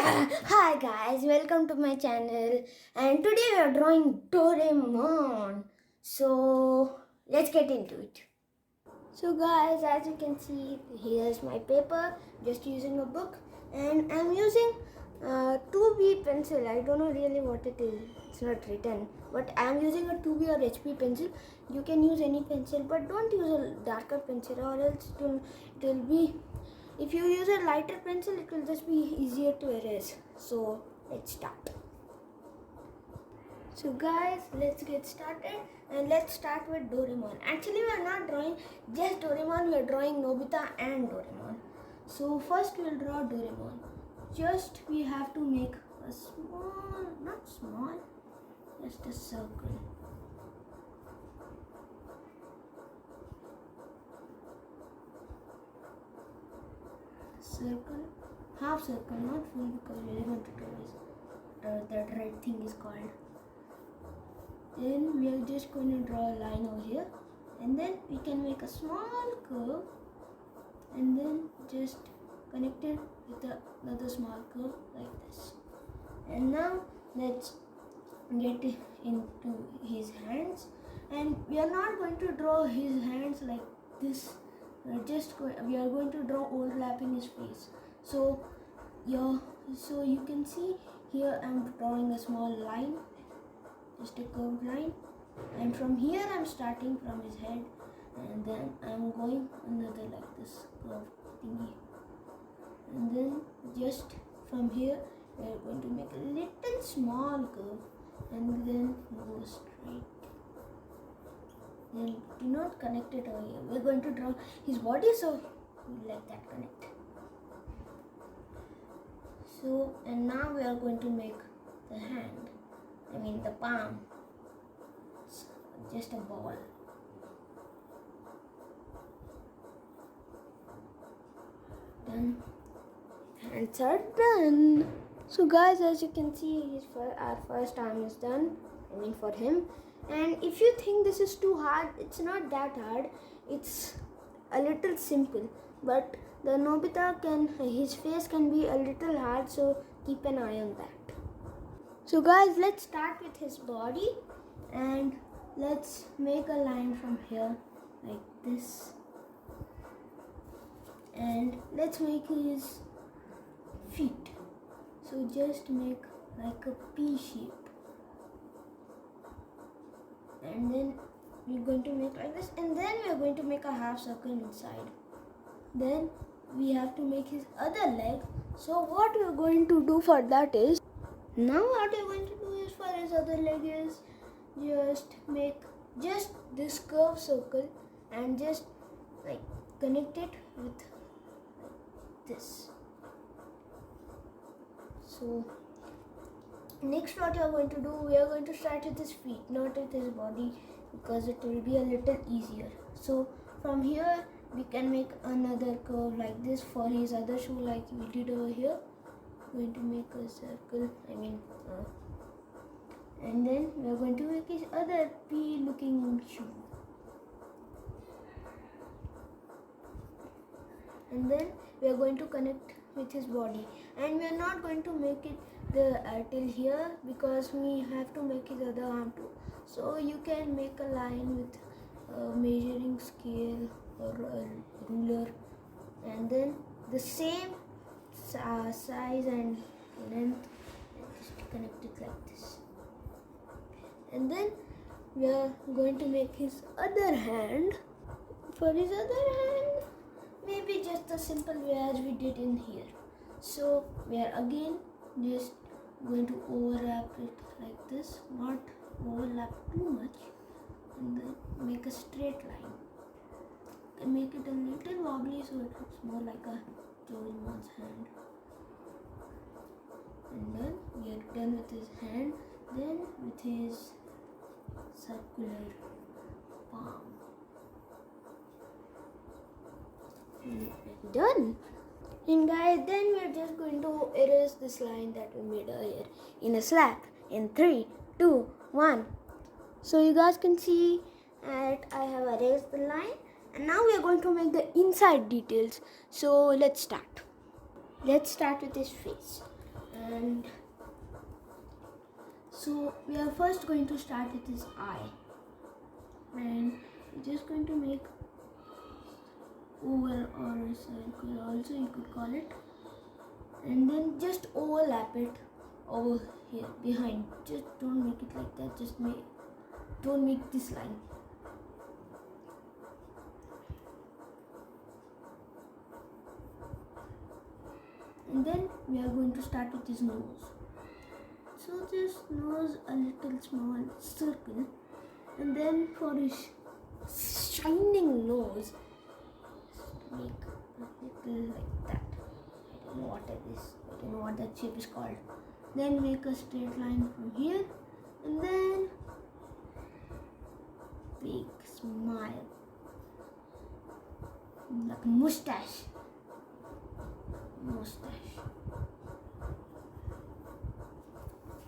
Hi guys, welcome to my channel, and today we are drawing Doraemon. So let's get into it. So guys, as you can see, here's my paper, just using a book, and I'm using 2B pencil. I don't know really what it is, it's not written, but I'm using a 2B or HP pencil. You can use any pencil, but don't use a darker pencil or else it will be, if you use a lighter pencil, it will just be easier to erase. So let's start. So guys, let's get started, and let's start with Doraemon. Actually, we are not drawing just Doraemon, we are drawing Nobita and Doraemon. So first we will draw Doraemon. Just we have to make a small, not small, just a circle. Circle, half circle, not full, because we are going to do this. That red thing is called. Then we are just going to draw a line over here, and then we can make a small curve, and then just connect it with another small curve like this. And now let's get into his hands, and we are not going to draw his hands like this. We are going to draw overlapping his face. So you can see here I'm drawing a small line, just a curved line, and from here I'm starting from his head, and then I'm going another like this curved thingy, and then just from here we are going to make a little small curve, and then go straight. Then do not connect it over here. We're going to draw his body, so we let that connect. So, and now we are going to make the hand, the palm. It's just a ball. Done. Hands are done. So guys, as you can see, our first arm is done. For him. And if you think this is too hard, it's not that hard. It's a little simple. But the Nobita his face can be a little hard, so keep an eye on that. So guys, let's start with his body, and let's make a line from here like this, and let's make his feet. So just make like a P shape, and then we're going to make like this, and then we're going to make a half circle inside. Then we have to make his other leg. So what we're going to do for that is, now what we're going to do is for his other leg is just make just this curved circle and just like connect it with this. So next what we are going to do, we are going to start with his feet, not with his body, because it will be a little easier. So from here we can make another curve like this for his other shoe, like we did over here. Going to make a circle, and then we are going to make his other P looking shoe, and then we are going to connect with his body, and we are not going to make it till here, because we have to make his other arm too. So you can make a line with a measuring scale or a ruler, and then the same size and length, and just connect it like this. And then we are going to make his other hand. For his other hand, maybe just a simple way as we did in here. So we are again just going to overlap it like this, not overlap too much, and then make a straight line. You can make it a little wobbly so it looks more like a Doraemon's hand. And then we are done with his hand, then with his circular palm. Done. And guys, then we are just going to erase this line that we made earlier in a slab in 3, 2, 1. So you guys can see that I have erased the line, and now we are going to make the inside details. So let's start. Let's start with his face. And so we are first going to start with his eye, and we're just going to make oval or a circle also, you could call it, and then just overlap it over here behind. Just don't make it like that, don't make this line. And then we are going to start with his nose. So this nose, a little small circle, and then for his shining nose, make a little like that. I don't know what it is. I don't know what that shape is called. Then make a straight line from here, and then big smile, like a mustache.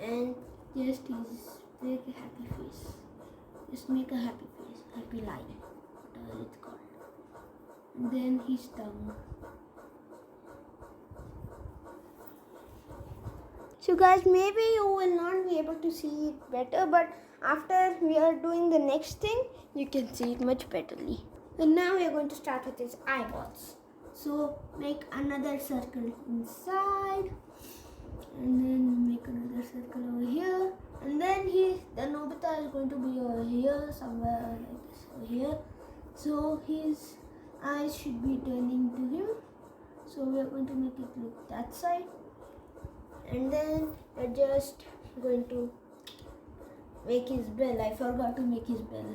And just his big happy face. Just make a happy face, happy line, whatever it's called. And then his tongue. So guys, maybe you will not be able to see it better, but after we are doing the next thing, you can see it much betterly. And now we are going to start with his eyeballs. So make another circle inside, and then make another circle over here, and then the Nobita is going to be over here, somewhere like this, over here. So his eyes should be turning to him. So we are going to make it look that side, and then we're just going to make his bell. I forgot to make his bell.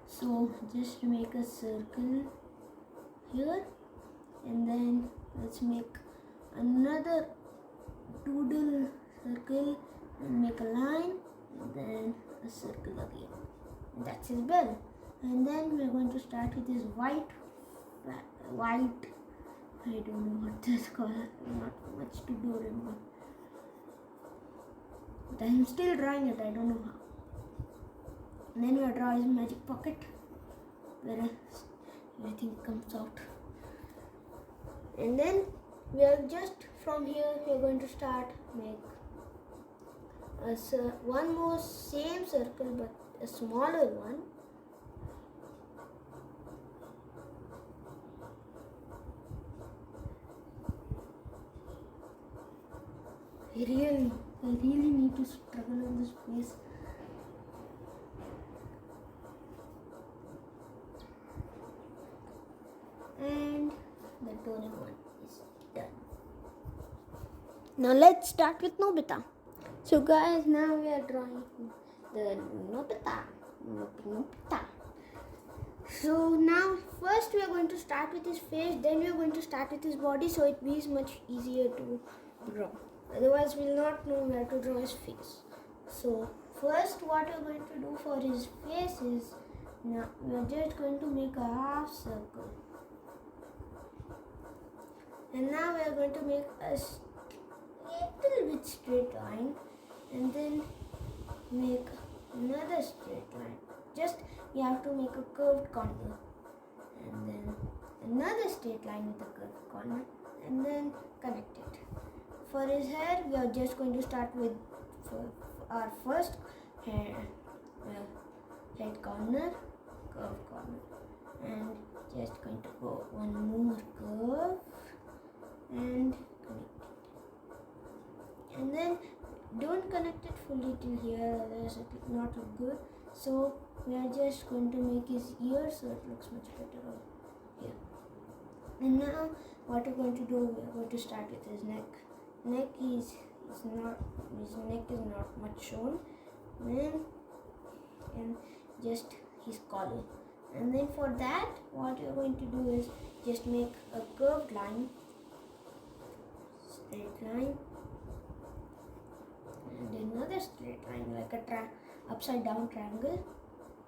So just make a circle here, and then let's make another doodle circle and make a line, and then a circle again. And that's his bell. And then we're going to start with his white, I don't know what this called, not much to Doraemon. But I'm still drawing it, I don't know how. And then we'll draw his magic pocket where everything comes out. And then we are just from here, we are going to start make one more same circle but a smaller one. I really need to struggle on this face. And the Doraemon is done. Now let's start with Nobita. So guys, now we are drawing the Nobita. So now first we are going to start with his face, then we are going to start with his body, so it is much easier to draw. Otherwise we will not know where to draw his face. So first what we are going to do for his face is, now we are just going to make a half circle. And now we are going to make a little bit straight line, and then make another straight line. Just you have to make a curved corner, and then another straight line with a curved corner, and then connect it. For his hair, we are just going to start with our first head corner, curved corner, and just going to go one more curve and connect it. And then don't connect it fully till here, otherwise it will not look good. So we are just going to make his ear so it looks much better over here. And now what we're going to do, we are going to start with his neck. His neck is not much shown. Then and just his collar. And then for that, what you're going to do is just make a curved line, straight line, and another straight line like a upside down triangle,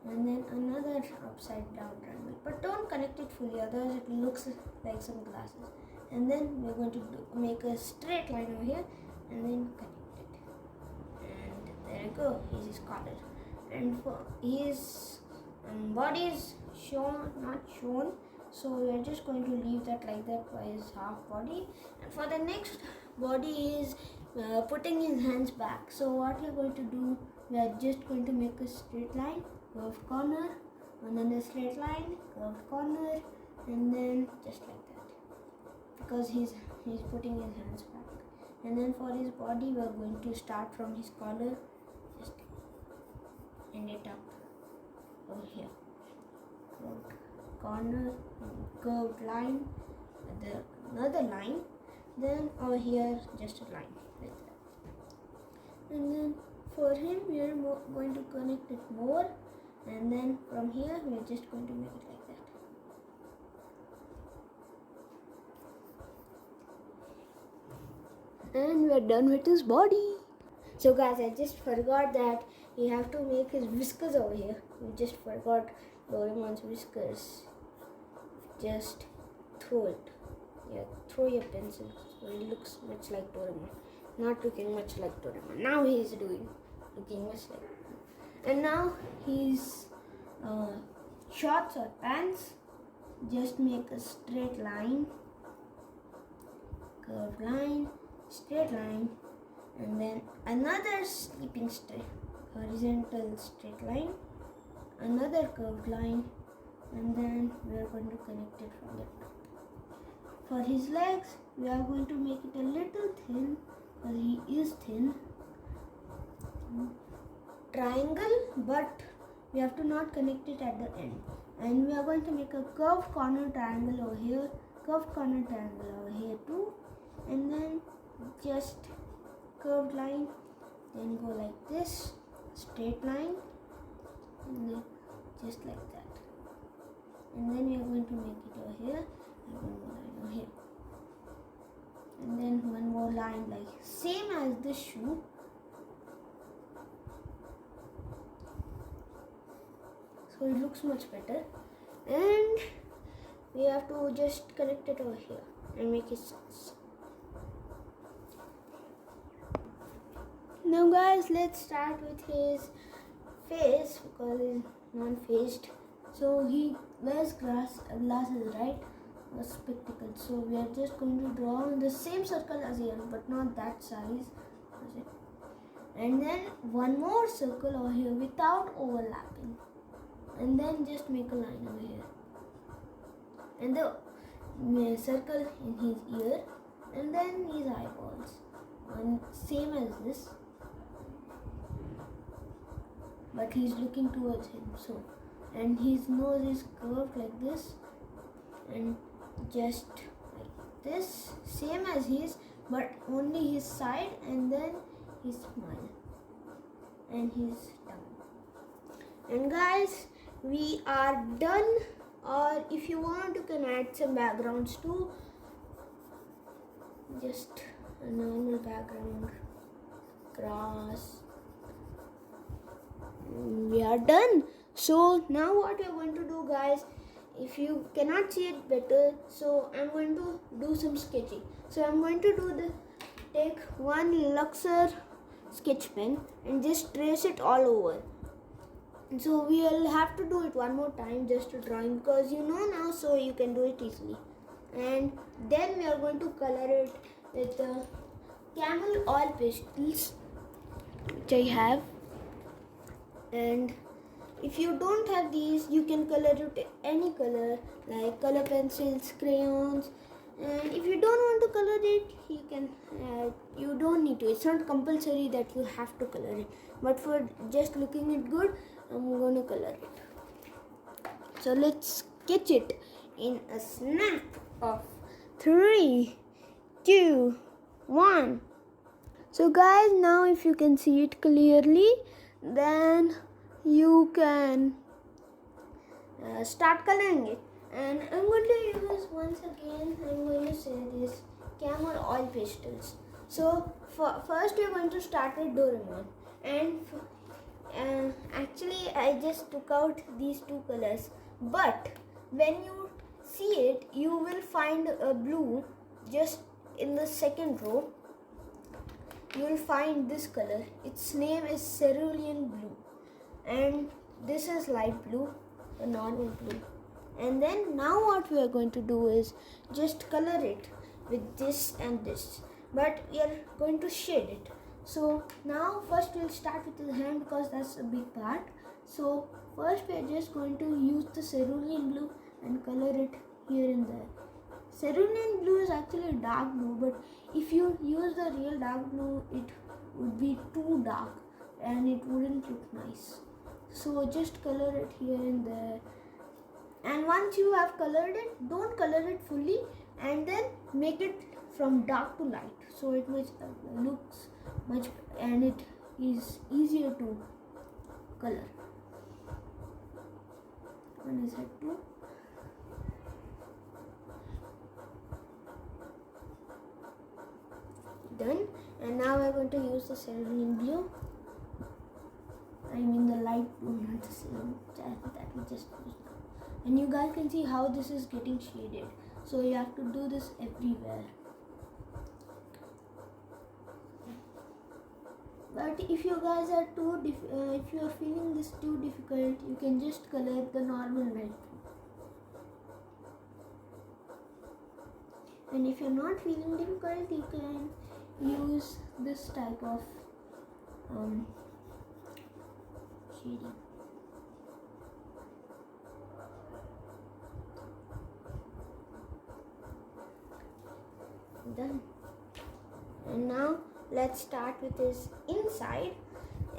and then another upside down triangle. But don't connect it fully, otherwise it looks like some glasses. And then we're going to make a straight line over here, and then connect it. And there you go. Here's his collar. And for his body is not shown, so we are just going to leave that like that for his half body. And for the next body is putting his hands back. So what we are going to do, we are just going to make a straight line, curved corner, and then a straight line, curved corner, and then just like that, because he's putting his hands back. And then for his body, we are going to start from his collar, just end it up over here, curved corner, curved line, another line, then over here just a line like that. And then for him, we are going to connect it more, and then from here we are just going to make it like that. And we are done with his body. So guys, I just forgot that we have to make his whiskers over here. We just forgot Doraemon's whiskers. Just throw it. Yeah, throw your pencil so it looks much like Doraemon. Not looking much like Doraemon. Now he is looking much like Doraemon. And now his shorts or pants, just make a straight line, curved line, straight line, and then another sleeping straight horizontal straight line, another curved line, and then we are going to connect it from the top. For his legs, we are going to make it a little thin, because he is thin. Triangle, but we have to not connect it at the end. And we are going to make a curved corner triangle over here, curved corner triangle over here too, and then just curved line, then go like this, straight line, and then just like that. And then we are going to make it over here, and one more line over here, and then one more line like same as this shoe. So it looks much better, and we have to just connect it over here and make it sense. Now guys, let's start with his face, because he's non-faced. So he wears glasses, right? Or spectacles. So we are just going to draw the same circle as here, but not that size. And then one more circle over here without overlapping. And then just make a line over here. And the circle in his ear, and then his eyeballs. And same as this. But he's looking towards him, so, and his nose is curved like this, and just like this, same as his, but only his side, and then his smile and his tongue. And guys, we are done. Or if you want, you can add some backgrounds too, just a normal background, grass. We are done. So now what we are going to do, guys, if you cannot see it better, so I'm going to do some sketching. So I'm going to take one Luxor sketch pen and just trace it all over. And so we will have to do it one more time, just a drawing, because you know now, so you can do it easily. And then we are going to color it with the camel oil pastels, which I have. And if you don't have these, you can color it any color, like color pencils, crayons. And if you don't want to color it, you can you don't need to. It's not compulsory that you have to color it, but for just looking it good, I'm going to color it. So let's sketch it in a snap of 3, 2, 1. So guys, now if you can see it clearly, then you can start coloring it. And I'm going to use, once again, I'm going to say this camel oil pastels. So first we're going to start with Doraemon, and actually I just took out these two colors, but when you see it, you will find a blue just in the second row. You will find this color. Its name is cerulean blue, and this is light blue, a normal blue. And then now what we are going to do is just color it with this and this. but we are going to shade it. So now first we'll start with his hand because that's a big part. So first we are just going to use the cerulean blue and color it here and there. Cerulean blue is actually dark blue, but if you use the real dark blue, it would be too dark and it wouldn't look nice. So just color it here and there. And once you have colored it, don't color it fully and then make it from dark to light. So it looks much, and it is easier to color. One is head too. Done. And now we're going to use the cerulean blue. I mean the light blue, not the cerulean that we just used now. And you guys can see how this is getting shaded. So you have to do this everywhere. But if you guys are if you are feeling this too difficult, you can just color the normal light. And if you're not feeling difficult, you can use this type of shading. Done. And now let's start with his inside.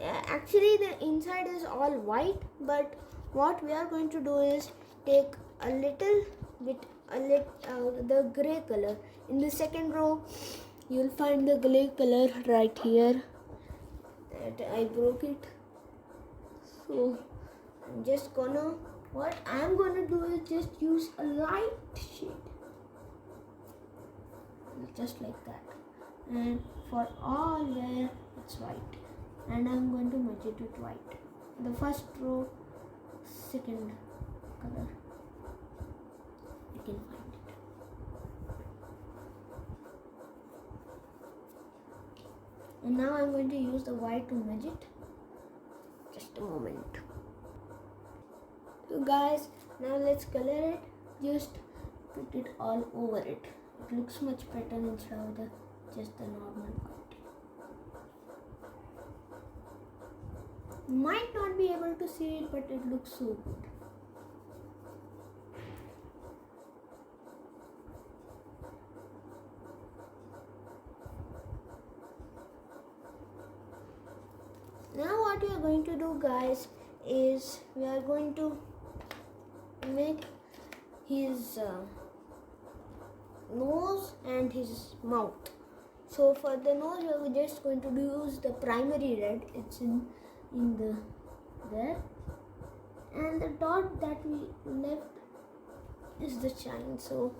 Actually the inside is all white, but what we are going to do is take a little bit the gray color. In the second row you'll find the gray color right here. I broke it. So what I'm gonna do is just use a light shade. Just like that. And for all where it's white. And I'm going to merge it with white. The first row, second color. You can find it. And now I'm going to use the white to merge it. Just a moment. So guys, now let's color it. Just put it all over it. It looks much better instead of just the normal white. You might not be able to see it, but it looks so good. Now what we are going to do, guys, is we are going to make his nose and his mouth. So for the nose, we are just going to use the primary red. It's in there, and the dot that we left is the shine. So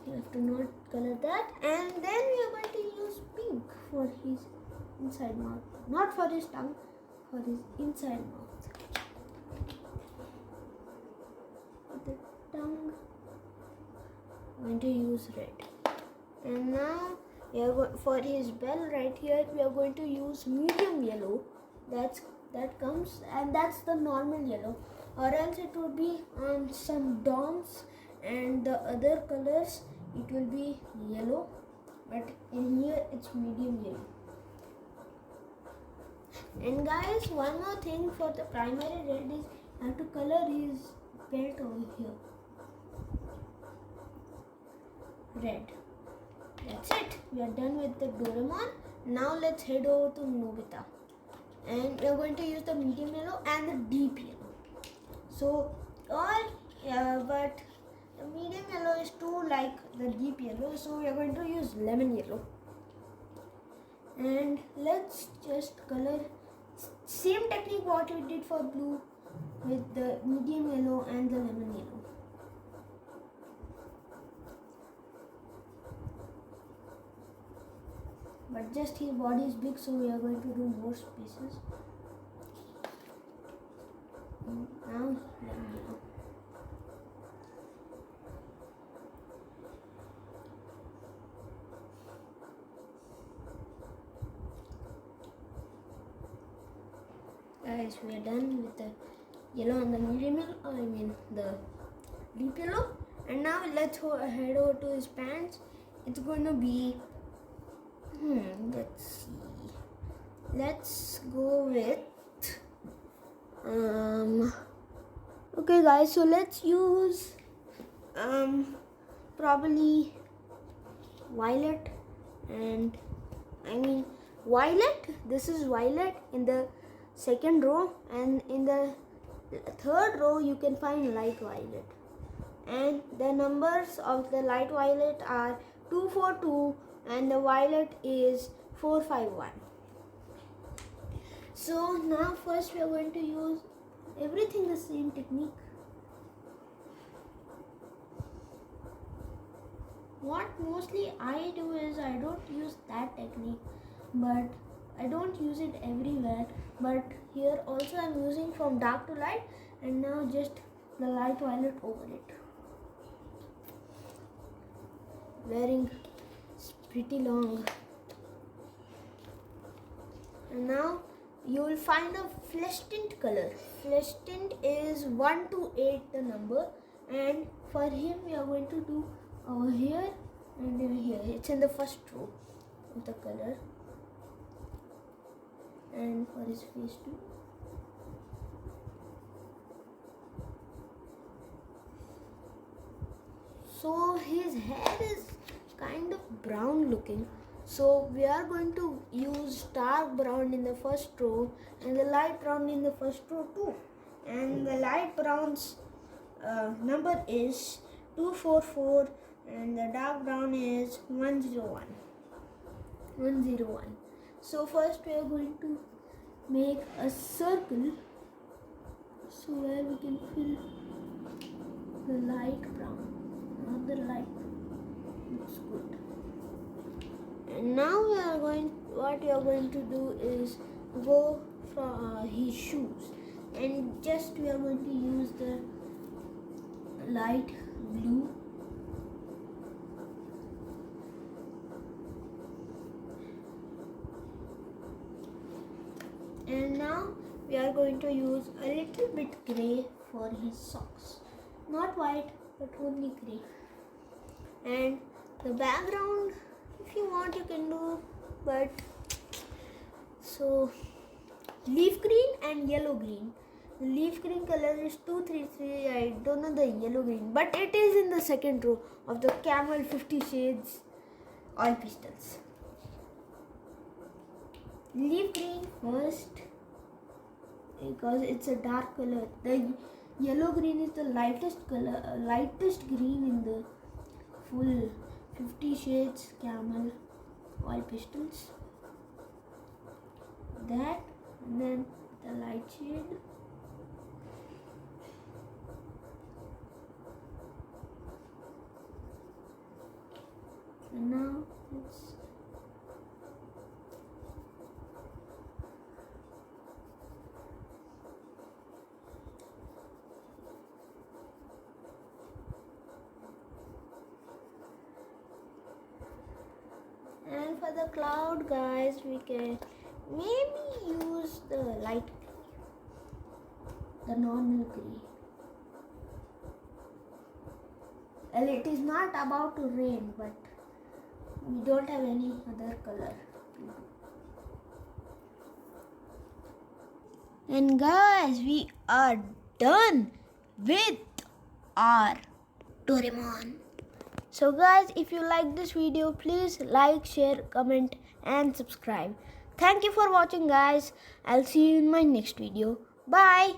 you have to not color that, and then we are going to use pink for his inside mouth, not for his tongue, for his inside mouth. For the tongue, I'm going to use red. And now for his bell right here, we are going to use medium yellow. That comes, and that's the normal yellow, or else it would be on some dawns, and the other colors it will be yellow, but in here it's medium yellow. And guys, one more thing for the primary red is I have to color his belt over here red. That's it. We are done with the Doraemon. Now let's head over to Nobita. And we are going to use the medium yellow and the deep yellow. So but the medium yellow is too like the deep yellow, so we are going to use lemon yellow. And let's just color same technique what we did for blue with the medium yellow and the lemon yellow. But just his body is big, so we are going to do more spaces. And now lemon yellow. Guys, we are done with the yellow and the medium yellow, I mean the deep yellow. And now let's head over to his pants. It's going to be let's go with okay guys, so let's use probably violet, and violet, this is violet in the second row, and in the third row you can find light violet, and the numbers of the light violet are 242 and the violet is 451. So now first we are going to use everything the same technique. What mostly I do is I don't use that technique, but I don't use it everywhere, but here also I'm using from dark to light, and now just the light violet over it. Wearing pretty long. And now you will find a flesh tint color. Flesh tint is 1 to 8 the number, and for him we are going to do over here and over here. It's in the first row of the color, and for his face too. So his hair is kind of brown looking, so we are going to use dark brown in the first row and the light brown in the first row too, and the light brown's number is 244 and the dark brown is 101. So first we are going to make a circle so where we can fill the light brown. The light looks good. And now what we are going to do is go for his shoes, and just we are going to use the light blue. And now we are going to use a little bit grey for his socks. Not white, but only grey. And the background, if you want you can do, but so leaf green and yellow green. The leaf green color is 233. I don't know the yellow green, but it is in the second row of the Camel 50 Shades oil pastels. Leaf green first because it's a dark color. The yellow green is the lightest color, lightest green in the full 50 Shades Camel oil pastels. That, and then the light shade. And now it's and for the cloud, guys, we can maybe use the light grey, the normal grey. Well, it is not about to rain, but we don't have any other color. And guys, we are done with our Doraemon. So guys, if you like this video, please like, share, comment and subscribe. Thank you for watching guys. I'll see you in my next video. Bye.